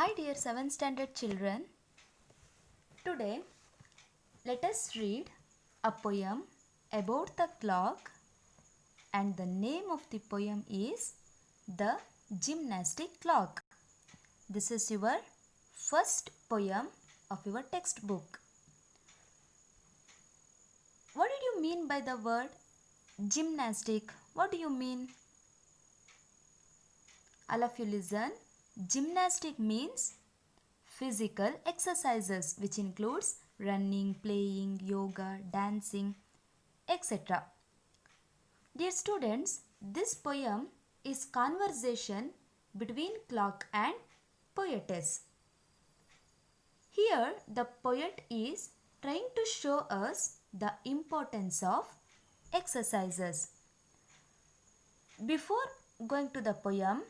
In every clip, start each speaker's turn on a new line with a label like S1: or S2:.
S1: Hi dear 7th standard children, today let us read a poem about the clock, and the name of the poem is The Gymnastic Clock. This is your first poem of your textbook. What did you mean by the word gymnastic? What do you mean? All of you listen. Gymnastic means physical exercises which includes running, playing, yoga, dancing, etc. Dear students, this poem is conversation between clock and poetess. Here the poet is trying to show us the importance of exercises. Before going to the poem,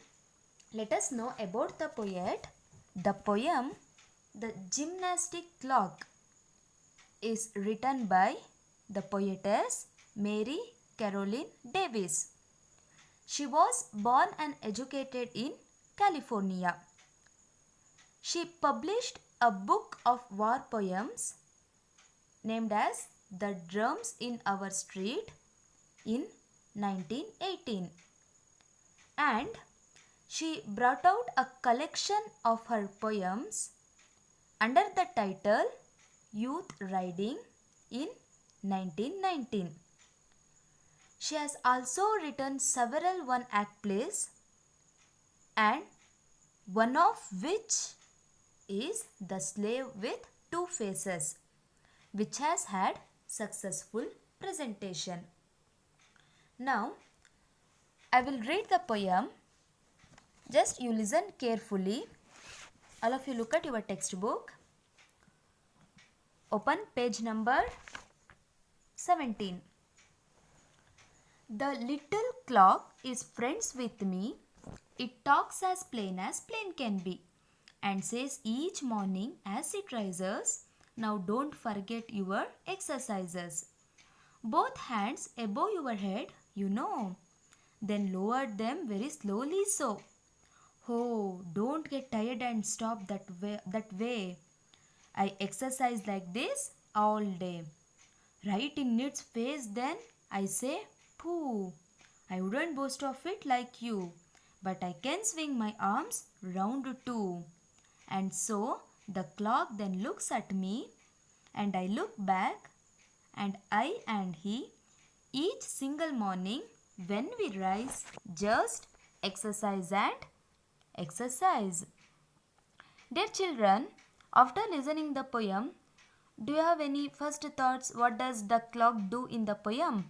S1: let us know about the poet. The poem, The Gymnastic Clock, is written by the poetess Mary Caroline Davis. She was born and educated in California. She published a book of war poems named as The Drums in Our Street in 1918. And she brought out a collection of her poems under the title Youth Riding in 1919. She has also written several one-act plays, and one of which is The Slave with Two Faces, which has had successful presentation. Now, I will read the poem. Just you listen carefully. All of you look at your textbook. Open page number 17. The little clock is friends with me. It talks as plain can be, and says each morning as it rises, now don't forget your exercises. Both hands above your head, you know. Then lower them very slowly so. Oh, don't get tired and stop that way. I exercise like this all day. Right in its face then I say, pooh, I wouldn't boast of it like you, but I can swing my arms round too. And so the clock then looks at me, and I look back, and I and he, each single morning when we rise, just exercise and exercise. Dear children, after listening the poem, do you have any first thoughts? What does the clock do in the poem?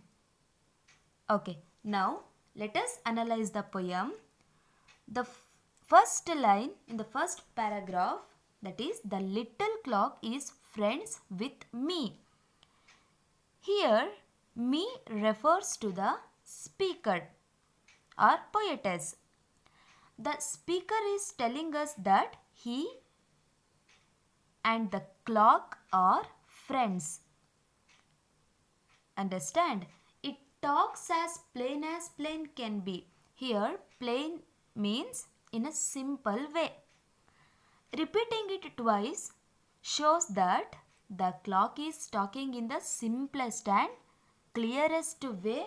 S1: Okay, now let us analyze the poem. The first line in the first paragraph, that is, the little clock is friends with me. Here, me refers to the speaker or poetess. The speaker is telling us that he and the clock are friends. Understand? It talks as plain can be. Here, plain means in a simple way. Repeating it twice shows that the clock is talking in the simplest and clearest way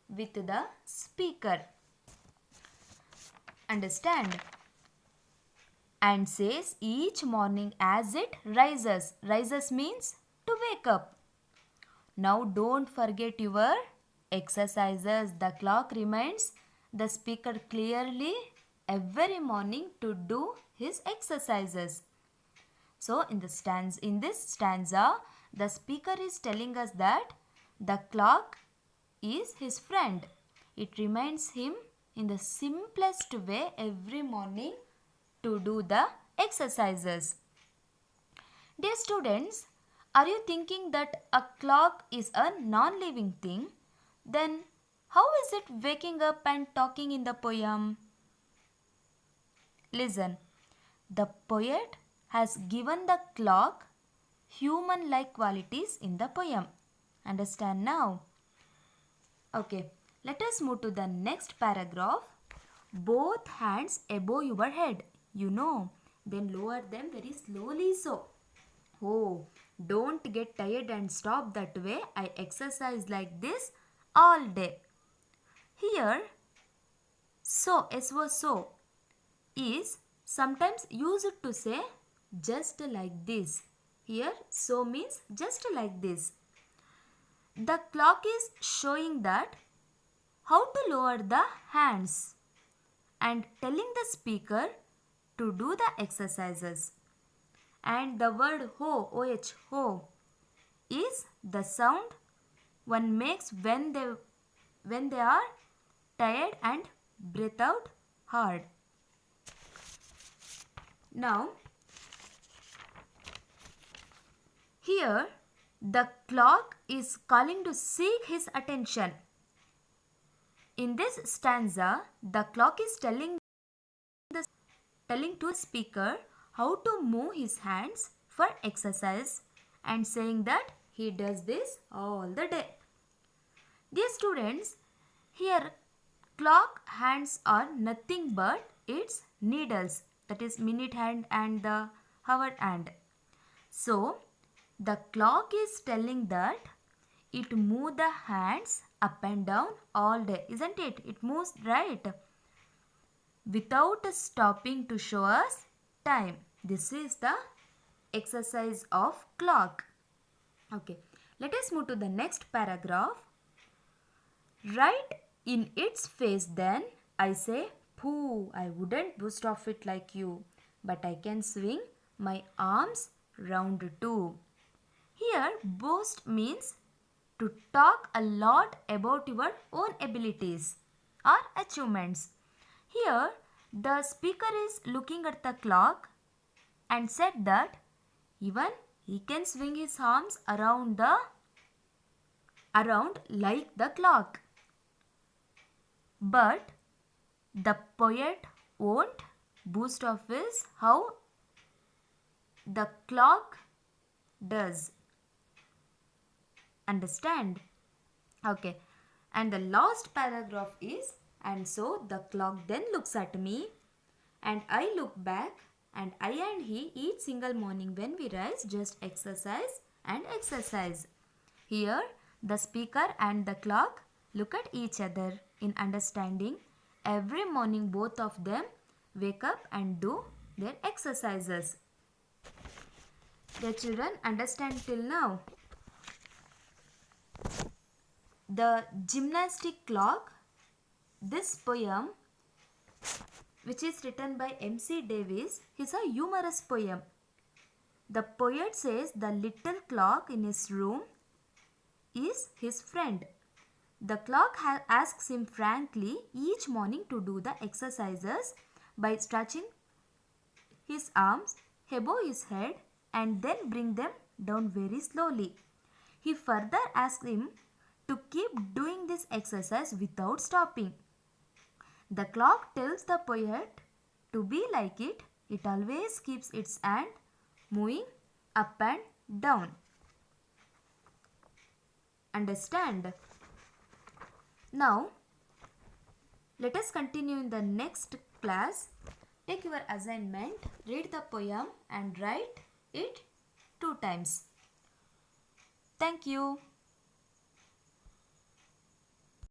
S1: with the speaker. Understand? And says each morning as it rises. Rises means to wake up. Now don't forget your exercises. The clock reminds the speaker clearly every morning to do his exercises. So in this stanza, the speaker is telling us that the clock is his friend. It reminds him in the simplest way every morning to do the exercises. Dear students, are you thinking that a clock is a non-living thing? Then how is it waking up and talking in the poem? Listen, the poet has given the clock human-like qualities in the poem. Understand now? Okay, let us move to the next paragraph. Both hands above your head. You know, then lower them very slowly. So, oh, don't get tired and stop that way. I exercise like this all day. Here, so is sometimes used to say just like this. Here, so means just like this. The clock is showing that how to lower the hands and telling the speaker to do the exercises. And the word ho is the sound one makes when they are tired and breathe out hard. Now here the clock is calling to seek his attention. In this stanza, the clock is telling to the speaker how to move his hands for exercise and saying that he does this all the day. Dear students, here clock hands are nothing but its needles, that is minute hand and the hour hand. So the clock is telling that it moves the hands up and down all day, isn't it? It moves right without stopping to show us time. This is the exercise of clock. Okay, let us move to the next paragraph. Right in its face then, I say, pooh, I wouldn't boost off it like you, but I can swing my arms round too. Here, boast means to talk a lot about your own abilities or achievements. Here, the speaker is looking at the clock and said that even he can swing his arms around like the clock. But the poet won't boast of his how the clock does. Understand? Okay. And the last paragraph is, and so the clock then looks at me and I look back, and I and he each single morning when we rise just exercise and exercise. Here the speaker and the clock look at each other in understanding. Every morning both of them wake up and do their exercises. The children understand till now. The Gymnastic Clock, this poem which is written by M.C. Davis is a humorous poem. The poet says the little clock in his room is his friend. The clock asks him frankly each morning to do the exercises by stretching his arms above his head and then bring them down very slowly. He further asks him to keep doing this exercise without stopping. The clock tells the poet to be like it. It always keeps its hand moving up and down. Understand? Now, let us continue in the next class. Take your assignment, read the poem and write it 2 times. Thank you.